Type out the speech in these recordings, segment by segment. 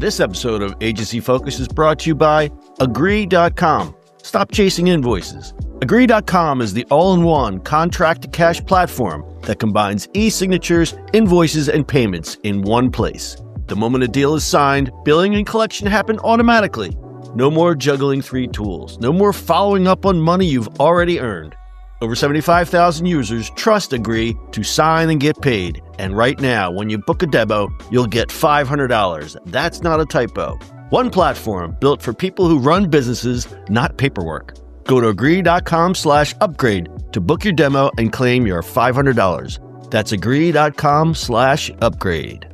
This episode of Agency Focus is brought to you by Agree.com. Stop chasing invoices. Agree.com is the all-in-one contract-to-cash platform that combines e-signatures, invoices, and payments in one place. The moment a deal is signed, billing and collection happen automatically. No more juggling 3 tools. No more following up on money you've already earned. Over 75,000 users trust Agree to sign and get paid. And right now, when you book a demo, you'll get $500. That's not a typo. One platform built for people who run businesses, not paperwork. Go to agree.com/upgrade to book your demo and claim your $500. That's agree.com/upgrade.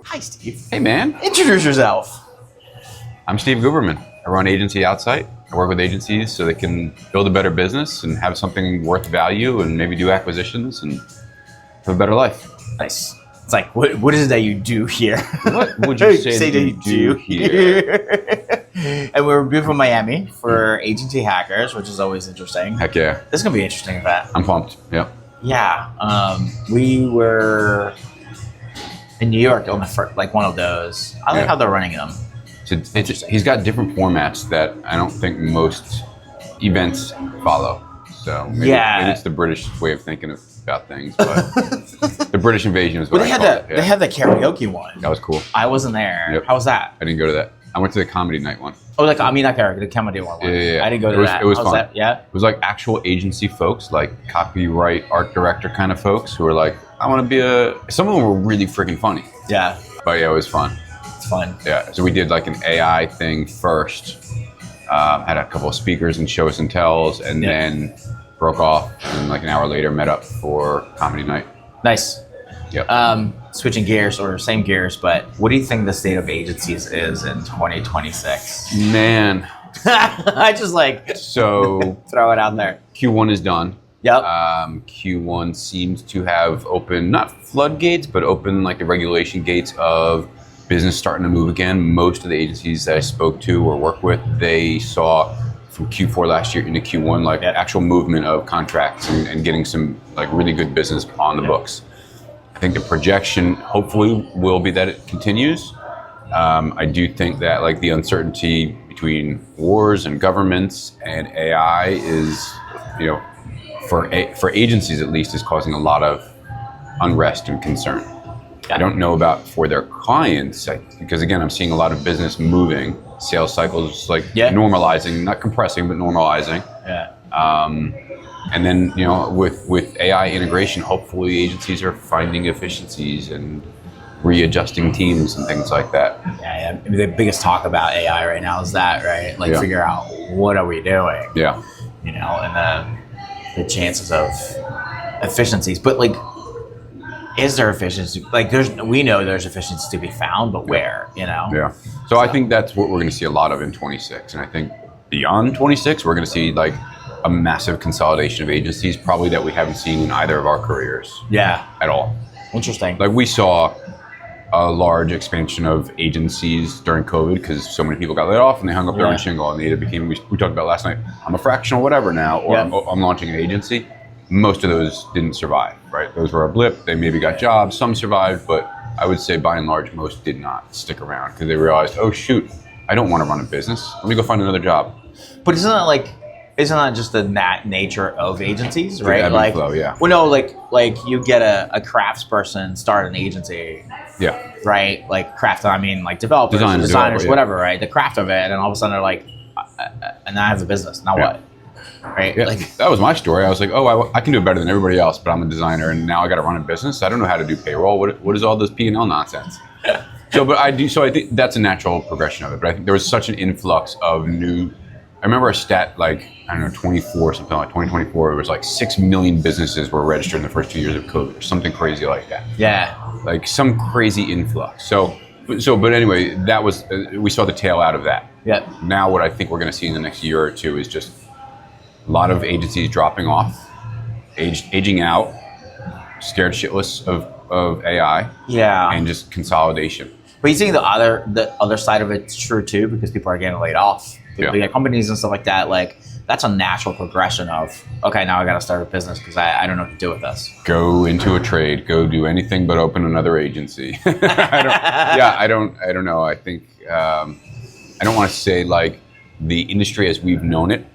Hi, Steve. Hey, man. Introduce yourself. I'm Steve Guberman. I run agency Outsight. I work with agencies so they can build a better business and have something worth value and maybe do acquisitions and have a better life. Nice. It's like, what is it that you do here? What would you say that you do here? And we're beautiful Miami for agency hackers, which is always interesting. Heck yeah. This is going to be interesting, in fact. I'm pumped. Yeah. Yeah. We were in New York on the first, like one of those. I like how they're running them. He's got different formats that I don't think most events follow. So maybe it's the British way of thinking about things, but the British invasion is what I call it. They had the karaoke one. That was cool. I wasn't there. Yep. How was that? I didn't go to that. I went to the comedy night one. Oh, not karaoke, the comedy one. Yeah. I didn't go to that. It was fun. That? Yeah? It was like actual agency folks, like copyright, art director kind of folks who were like, I want to be some of them were really freaking funny. Yeah. But yeah, it was fun. It's fun. Yeah, so we did like an AI thing first, had a couple of speakers and shows and tells, and then broke off, and like an hour later met up for comedy night. Nice. Yep. Switching gears, or same gears, but what do you think the state of agencies is in 2026? Man. I just so throw it out there. Q1 is done. Yep. Q1 seems to have opened, not floodgates, but opened like the regulation gates of business starting to move again. Most of the agencies that I spoke to or worked with, they saw from Q4 last year into Q1 like actual movement of contracts and getting some like really good business on the books. I think the projection hopefully will be that it continues. I do think that like the uncertainty between wars and governments and AI is, for agencies at least, is causing a lot of unrest and concern. I don't know about for their clients, because again, I'm seeing a lot of business moving, sales cycles normalizing, not compressing, but normalizing. Yeah. And then, with AI integration, hopefully agencies are finding efficiencies and readjusting teams and things like that. Yeah. I mean, the biggest talk about AI right now is that, right? Like figure out what are we doing? Yeah. And the chances of efficiencies, but like, is there efficiency? Like, we know there's efficiency to be found, but where? Yeah. So I think that's what we're going to see a lot of in 26, and I think beyond 26, we're going to see like a massive consolidation of agencies, probably that we haven't seen in either of our careers. Yeah. At all. Interesting. Like we saw a large expansion of agencies during COVID because so many people got laid off and they hung up their own shingle, and they either became, we talked about last night, I'm a fractional whatever now, or I'm launching an agency. Most of those didn't survive, right? Those were a blip. They maybe got jobs. Some survived, but I would say by and large, most did not stick around because they realized, oh shoot, I don't want to run a business. Let me go find another job. But isn't that just the nature of agencies, right? Ebb and flow, yeah. Well, no, like you get a craftsperson start an agency. Yeah. Right? Like craft, I mean like developers, designers, whatever, right? The craft of it, and all of a sudden they're like, and now I have a business. Now what? Right? Yeah. Like that was my story. I was like, oh, I can do it better than everybody else, but I'm a designer and now I got to run a business. I don't know how to do payroll. What is all this P&L nonsense? So I think that's a natural progression of it. But I think there was such an influx of new. I remember a stat like, 24, something like 2024, it was like 6 million businesses were registered in the first 2 years of COVID or something crazy like that. Yeah. Like some crazy influx. But anyway, that was, we saw the tail out of that. Yeah. Now what I think we're going to see in the next year or two is just a lot of agencies dropping off, aging out, scared shitless of AI. Yeah. And just consolidation. But you think the other side of it's true too, because people are getting laid off. Companies and stuff like that. Like that's a natural progression of, okay, now I got to start a business because I don't know what to do with this. Go into a trade. Go do anything but open another agency. I don't know. I think I don't want to say like the industry as we've known it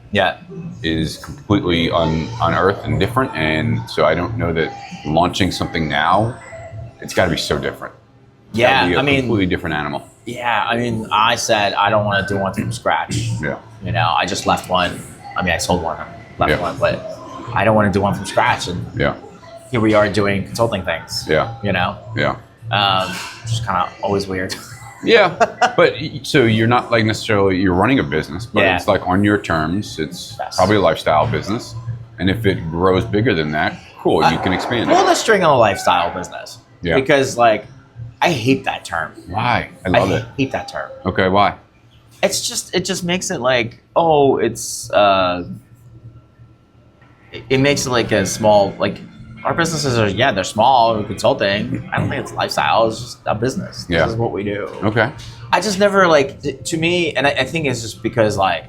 is completely unearthed and different, and so I don't know that launching something now, it's got to be so different. Yeah, I mean, completely different animal. Yeah, I mean, I said I don't want to do one from scratch. Yeah. You know, I just left one. I mean, I sold one, left one, but I don't want to do one from scratch. And here we are doing consulting things. Yeah. You know? Yeah. Just kind of always weird. Yeah, but so you're not like necessarily, you're running a business, but it's like on your terms. It's probably a lifestyle business. And if it grows bigger than that, cool, you can expand it. Pull the string on a lifestyle business. Yeah. Because like, I hate that term. Why? I love it. I hate that term. Okay, why? It just makes it like, oh, it's, it makes it like a small, like, our businesses are, they're small, we're consulting. I don't think it's lifestyle, it's just a business. This is what we do. Okay. I just never, like, to me, and I think it's just because, like,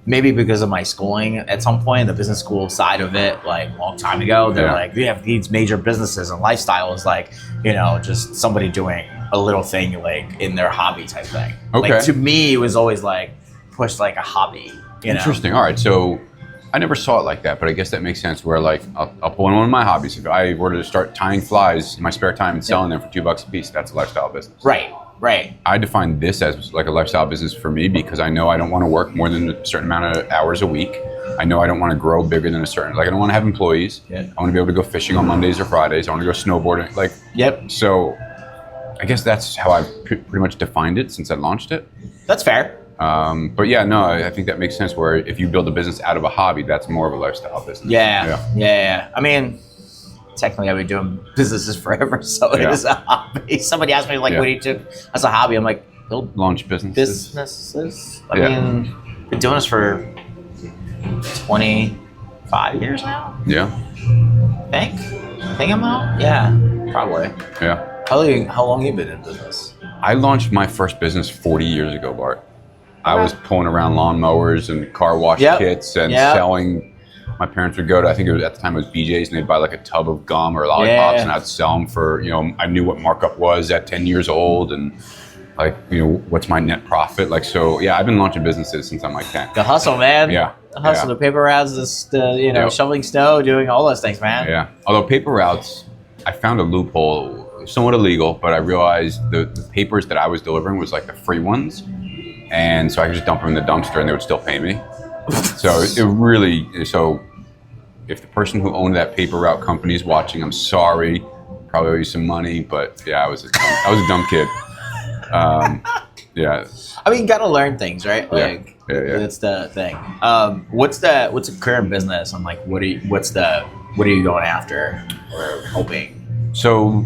maybe because of my schooling at some point, the business school side of it, like, a long time ago, they're like, we have these major businesses, and lifestyle is like, you know, just somebody doing a little thing, like, in their hobby type thing. Okay. Like, to me, it was always, like, pushed like a hobby, you know? Interesting. All right, so I never saw it like that, but I guess that makes sense where like I'll pull in one of my hobbies. If I were to start tying flies in my spare time and selling them for $2 a piece, that's a lifestyle business. Right. I define this as like a lifestyle business for me because I know I don't want to work more than a certain amount of hours a week. I know I don't want to grow bigger than a certain, like I don't want to have employees. I want to be able to go fishing on Mondays or Fridays. I want to go snowboarding. Like, so I guess that's how I've pretty much defined it since I launched it. That's fair. But yeah, no, I think that makes sense where if you build a business out of a hobby, that's more of a lifestyle business. Yeah. I mean, technically I've been doing businesses forever, so it is a hobby. Somebody asked me, like, what do you do as a hobby? I'm like, build launch businesses. I mean, been doing this for 25 years now. I think I'm out. Yeah, probably. How long have you been in business? I launched my first business 40 years ago, Bart. I was pulling around lawnmowers and car wash kits and selling. My parents would go to, I think at the time it was BJ's, and they'd buy like a tub of gum or lollipops, and I'd sell them for, you know, I knew what markup was at 10 years old, and like, you know, what's my net profit? Like, so I've been launching businesses since I'm like 10. The hustle, man. The hustle, the paper routes, shoveling snow, doing all those things, man. Although paper routes, I found a loophole, somewhat illegal, but I realized the papers that I was delivering was like the free ones. And so I could just dump them in the dumpster and they would still pay me. So if the person who owned that paper route company is watching, I'm sorry. Probably owe you some money, but I was a dumb kid. I mean, you gotta learn things, right? Like, that's the thing. What's the current business? I'm like, what are you going after or hoping? So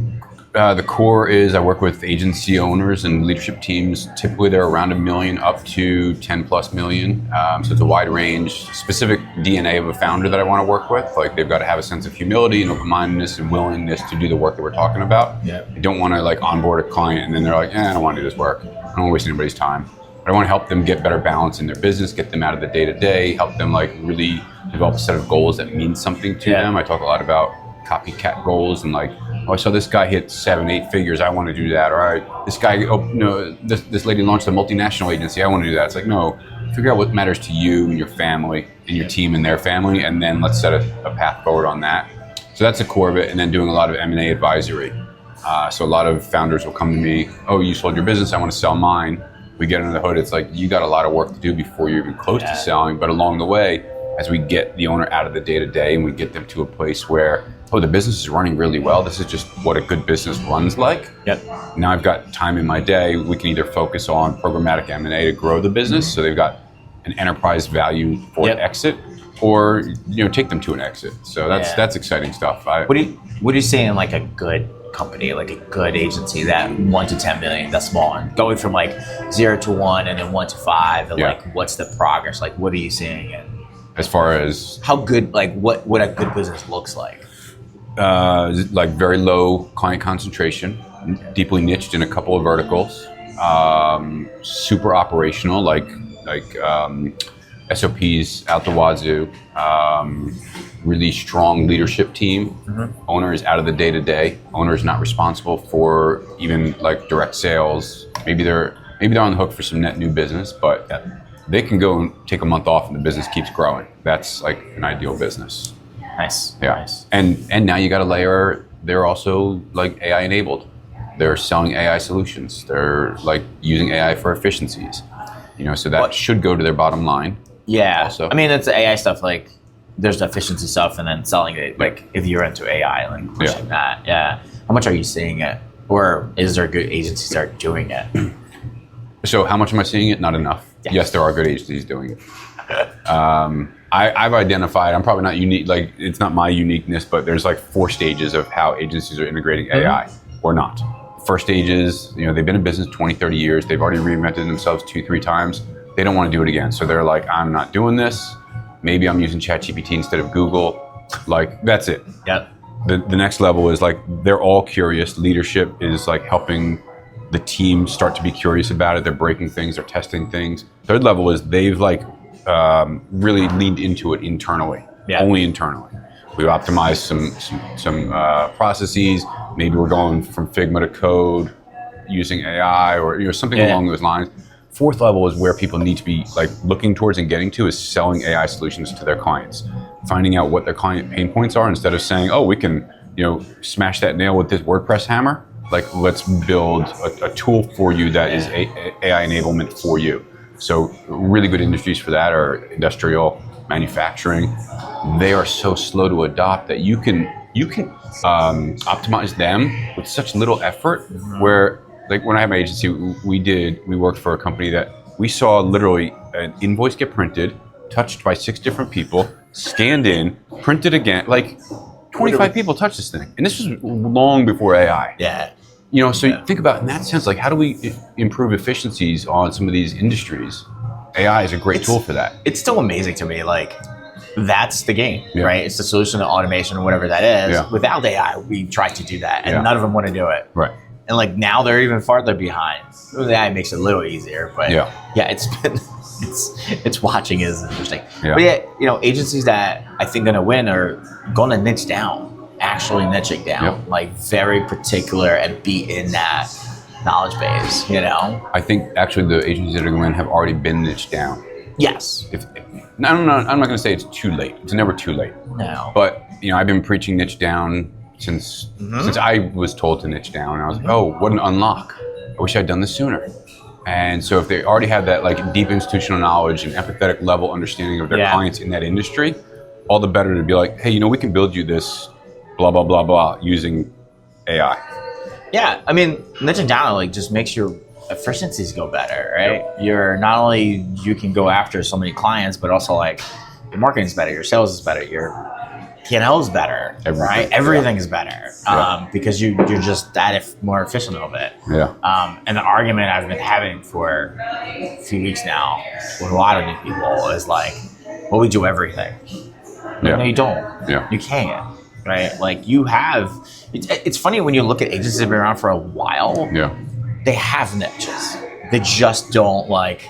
the core is I work with agency owners and leadership teams. Typically, they're around $1 million up to 10 plus million. So it's a wide range, specific DNA of a founder that I want to work with. Like they've got to have a sense of humility and open-mindedness and willingness to do the work that we're talking about. I don't want to like onboard a client and then they're like, I don't want to do this work. I don't want to waste anybody's time. But I want to help them get better balance in their business, get them out of the day-to-day, help them like really develop a set of goals that mean something to them. I talk a lot about copycat goals and like, I saw this guy hit 7-8 figures. I want to do that. All right, this guy, this lady launched a multinational agency. I want to do that. It's like, no, figure out what matters to you and your family and your team and their family, and then let's set a path forward on that. So that's the core of it, and then doing a lot of M&A advisory. So a lot of founders will come to me, oh, you sold your business, I want to sell mine. We get under the hood. It's like, you got a lot of work to do before you're even close to selling, but along the way, as we get the owner out of the day-to-day and we get them to a place where, the business is running really well. This is just what a good business runs like. Now I've got time in my day. We can either focus on programmatic M&A to grow the business, so they've got an enterprise value for an exit, or take them to an exit. So that's exciting stuff. What do you see in like a good company, like a good agency that 1 to 10 million, that's small, and going from like 0 to 1 and then 1 to 5, and like what's the progress? Like what are you seeing? And as far as how good, like what a good business looks like. Like very low client concentration, deeply niched in a couple of verticals, super operational, like SOPs out the wazoo, really strong leadership team. Owner is out of the day-to-day. Owner is not responsible for even like direct sales. Maybe they're on the hook for some net new business, but they can go and take a month off and the business keeps growing. That's like an ideal business. Nice. Yeah. Nice. And now you got a layer, they're also like AI enabled. They're selling AI solutions. They're like using AI for efficiencies. So that should go to their bottom line. Yeah. Also. I mean, it's the AI stuff, like there's the efficiency stuff and then selling it, like if you're into AI, like pushing that. Yeah. How much are you seeing it? Or is there good agencies that are doing it? So how much am I seeing it? Not enough. Yes, there are good agencies doing it. I've identified, I'm probably not unique, like it's not my uniqueness, but there's like 4 stages of how agencies are integrating AI or not. First stage is, they've been in business 20, 30 years. They've already reinvented themselves 2-3 times. They don't want to do it again. So they're like, I'm not doing this. Maybe I'm using ChatGPT instead of Google. Like, that's it. Yep. The next level is like, they're all curious. Leadership is like helping the team start to be curious about it. They're breaking things, they're testing things. Third level is they've like really leaned into it internally, only internally. We've optimized some processes. Maybe we're going from Figma to code using AI or something along those lines. Fourth level is where people need to be like looking towards and getting to is selling AI solutions to their clients, finding out what their client pain points are instead of saying, oh, we can smash that nail with this WordPress hammer. Like, let's build a tool for you that is AI enablement for you. So really good industries for that are industrial, manufacturing. They are so slow to adopt that you can optimize them with such little effort. Where, like when I had my agency, we worked for a company that we saw literally an invoice get printed, touched by 6 different people, scanned in, printed again, like 25 people touched this thing. And this was long before AI. Yeah. So you think about in that sense, like how do we improve efficiencies on some of these industries? AI is a great tool for that. It's still amazing to me, like that's the game, right? It's the solution to automation or whatever that is. Yeah. Without AI, we tried to do that and none of them want to do it. Right. And like now they're even farther behind. The AI makes it a little easier, but it's been, it's watching is interesting. Yeah. But agencies that I think gonna win are gonna niche down. Actually niching down, like very particular and be in that knowledge base, I think actually the agencies that are going to win have already been niched down. Yes. I'm not going to say it's too late. It's never too late. No. But, I've been preaching niche down since I was told to niche down. And I was like, oh, what an unlock. I wish I'd done this sooner. And so if they already have that like deep institutional knowledge and empathetic level understanding of their clients in that industry, all the better to be like, hey, we can build you this blah, blah, blah, blah, using AI. Yeah, I mean, niching down like just makes your efficiencies go better, right? Yep. You're not only, you can go after so many clients, but also like your marketing is better, your sales is better, your P&L is better, right? Everything is better because you're just that more efficient of it. Yeah. And the argument I've been having for a few weeks now with a lot of new people is like, well, we do everything. No, you don't. Yeah. You can't. Right, like you have. It's funny when you look at agencies that have been around for a while. Yeah, they have niches. They just don't like.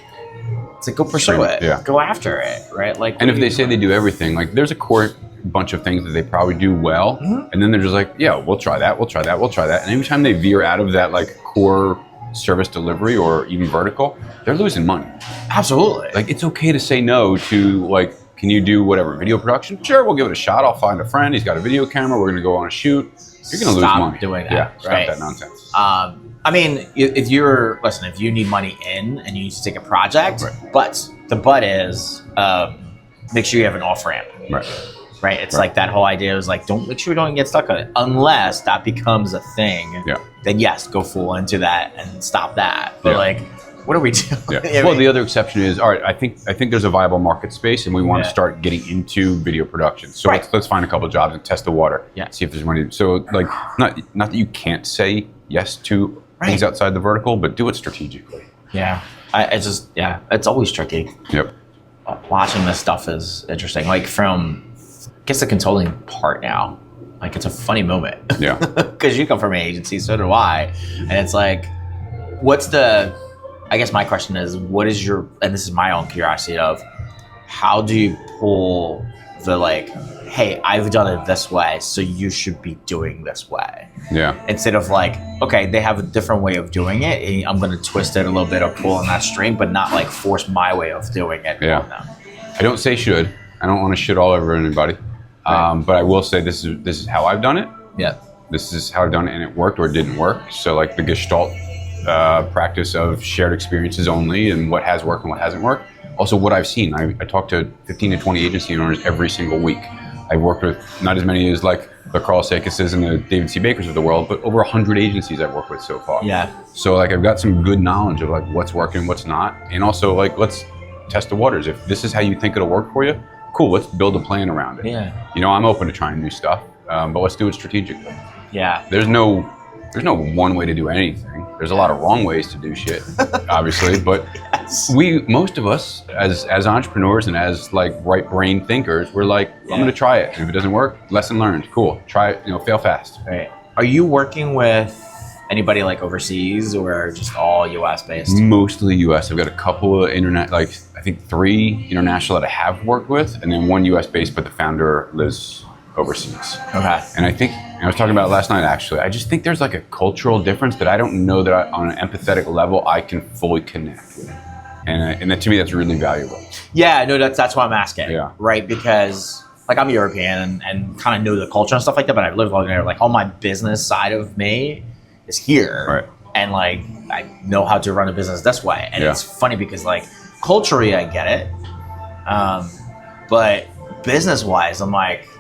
It's like go pursue it. Yeah, go after it. Right, like. And if they say they do everything, like there's a core bunch of things that they probably do well, and then they're just like, yeah, we'll try that, we'll try that, we'll try that, and every time they veer out of that like core service delivery or even vertical, they're losing money. Absolutely. Like it's okay to say no to like. Can you do whatever, video production? Sure, we'll give it a shot. I'll find a friend. He's got a video camera. We're going to go on a shoot. You're going to lose money. Stop doing that. Yeah, stop right? that nonsense. I mean, if you need money in and you need to take a project, but the but is make sure you have an off ramp. Right. It's like that whole idea is like, make sure you don't get stuck on it unless that becomes a thing. Yeah. Then yes, go full into that and stop that. But like, what are we doing? Yeah. Well, the other exception is, all right, I think there's a viable market space and we want to start getting into video production. So let's find a couple of jobs and test the water. Yeah. See if there's money. So like, not that you can't say yes to things outside the vertical, but do it strategically. Yeah. It's always tricky. Yep. Watching this stuff is interesting. Like from, I guess the consulting part now, like it's a funny moment. Yeah. Because you come from an agency, so do I. And it's like, I guess my question is, what is and this is my own curiosity of, how do you pull the like, hey, I've done it this way, so you should be doing this way. Yeah. Instead of like, okay, they have a different way of doing it, and I'm going to twist it a little bit or pull on that string, but not like force my way of doing it. Yeah. I don't say should. I don't want to shit all over anybody. Right. But I will say this is how I've done it. Yeah. This is how I've done it, and it worked or it didn't work. So like the Gestalt practice of shared experiences only, and what has worked and what hasn't worked. Also, what I've seen. I talk to 15 to 20 agency owners every single week. I've worked with not as many as like the Carl Sakases and the David C. Bakers of the world, but over 100 agencies I've worked with so far. Yeah. So like I've got some good knowledge of like what's working, what's not, and also like let's test the waters. If this is how you think it'll work for you, cool. Let's build a plan around it. Yeah. You know, I'm open to trying new stuff, but let's do it strategically. Yeah. There's no one way to do anything. There's a lot of wrong ways to do shit, obviously, but Yes. most of us as entrepreneurs and as like right brain thinkers, we're like, I'm going to try it. And if it doesn't work, lesson learned. Cool. Try it, fail fast. Right. Are you working with anybody like overseas or just all US based? Mostly US. I've got a couple of internet, like I think 3 international that I have worked with, and then 1 US based, but the founder lives overseas. Okay. And I think, I was talking about it last night actually, I just think there's like a cultural difference that I don't know that on an empathetic level I can fully connect with. And that, to me, that's really valuable. Yeah, no, that's why I'm asking. Yeah. Right, because like I'm European and kind of know the culture and stuff like that, but I've lived long there. Like all my business side of me is here. Right. And like I know how to run a business this way. And it's funny because like culturally I get it. But business wise, I'm like,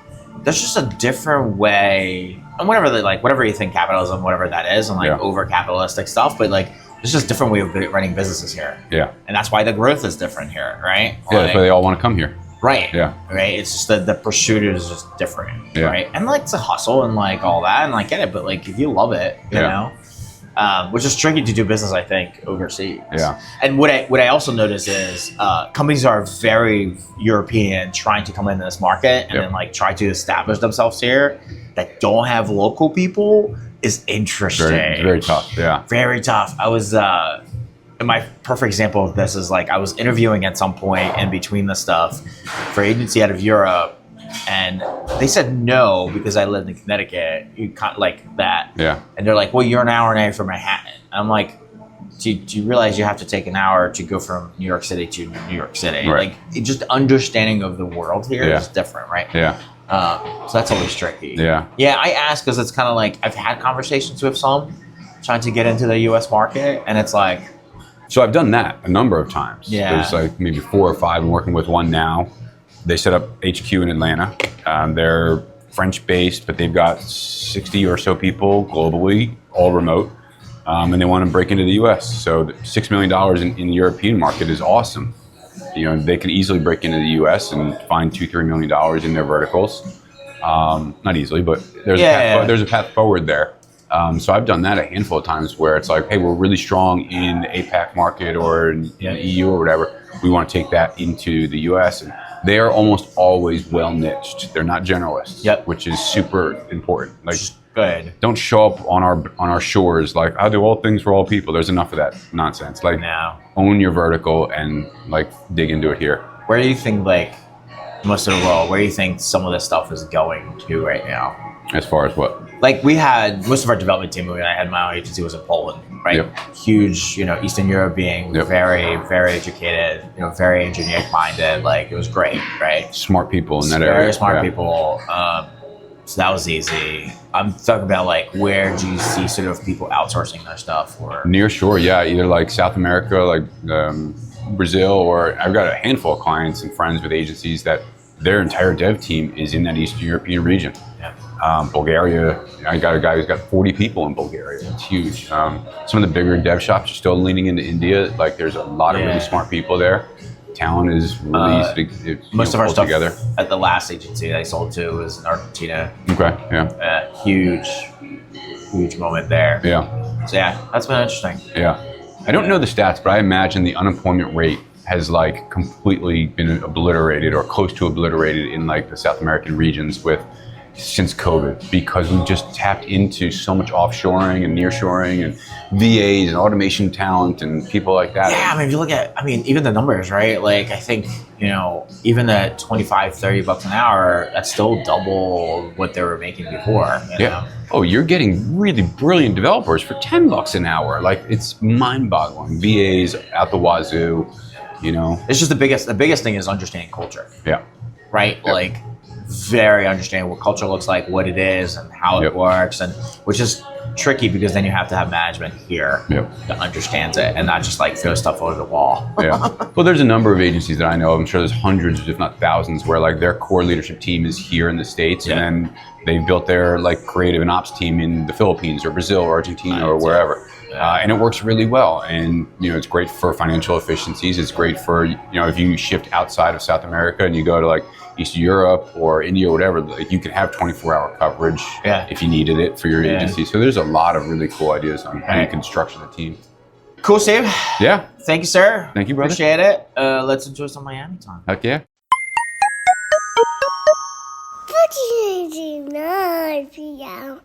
there's just a different way, and whatever you think capitalism, whatever that is, and like over capitalistic stuff, but like there's just a different way of running businesses here. Yeah. And that's why the growth is different here, right? Yeah, that's why they all want to come here. Right. Yeah. Right. It's just the pursuit is just different. Yeah. Right. And like it's a hustle and like all that and like get it, but like if you love it, you know, which is tricky to do business, I think, overseas. Yeah. And what I also notice is companies are very European trying to come into this market and then like try to establish themselves here that don't have local people is interesting. Very tough. Yeah. Very tough. I was and my perfect example of this is like I was interviewing at some point in between the stuff for an agency out of Europe, and they said no because I lived in Connecticut. You can't like that. Yeah. And they're like, well, you're an hour and a half from Manhattan. I'm like, do you realize you have to take an hour to go from New York City to New York City? Right. Like, it just understanding of the world here is different, right? Yeah. So that's always tricky. Yeah. Yeah, I ask because it's kind of like I've had conversations with some trying to get into the U.S. market, and it's like. So I've done that a number of times. Yeah. There's like maybe 4 or 5. I'm working with one now. They set up HQ in Atlanta. They're French-based, but they've got 60 or so people globally, all remote, and they want to break into the U.S. So $6 million in the European market is awesome. You know, they can easily break into the U.S. and find $2-3 million in their verticals. Not easily, but there's a path forward there. So I've done that a handful of times where it's like, hey, we're really strong in the APAC market or in the EU or whatever. We want to take that into the US, and they are almost always well niched. They're not generalists, which is super important. Like, good. Don't show up on our shores like, I do all things for all people. There's enough of that nonsense. Like, own your vertical and like dig into it here. Where do you think like most of the world? Where do you think some of this stuff is going to right now? As far as what? Like we had most of our development team when I had my own agency was in Poland, right? Yep. Huge, Eastern Europe being very, very educated, very engineer minded. Like it was great, right? Smart people in that area. Very smart people. So that was easy. I'm talking about like where do you see sort of people outsourcing their stuff or nearshore? Yeah, either like South America, like Brazil, or I've got a handful of clients and friends with agencies that their entire dev team is in that Eastern European region. Bulgaria, I got a guy who's got 40 people in Bulgaria. It's huge. Some of the bigger dev shops are still leaning into India. Like there's a lot of really smart people there. Talent is really easy to most of our stuff together. At the last agency I sold to was in Argentina. Okay, yeah. Huge moment there. Yeah. So yeah, that's been interesting. Yeah. I don't know the stats, but I imagine the unemployment rate has like completely been obliterated or close to obliterated in like the South American regions with since COVID, because we just tapped into so much offshoring and nearshoring and VAs and automation talent and people like that. Yeah, I mean, if you look at, even the numbers, right? Like, I think, even at 25, 30 bucks an hour, that's still double what they were making before. You know? Oh, you're getting really brilliant developers for 10 bucks an hour. Like, it's mind-boggling. VAs out the wazoo, It's just the biggest thing is understanding culture. Yeah. Right? Yep. Like, very understanding what culture looks like, what it is, and how it works, and which is tricky because then you have to have management here that understands it and not just like throw stuff over the wall. Well, there's a number of agencies that I know of. I'm sure there's hundreds, if not thousands, where like their core leadership team is here in the States, and then they've built their like creative and ops team in the Philippines or Brazil or Argentina or wherever. And it works really well. And, it's great for financial efficiencies. It's great for, if you shift outside of South America and you go to like East Europe or India or whatever, like you can have 24-hour coverage if you needed it for your agency. So there's a lot of really cool ideas on how you can structure the team. Cool, Steve. Yeah. Thank you, sir. Thank you, brother. Appreciate it. Let's enjoy some Miami time. Heck yeah. Put it in the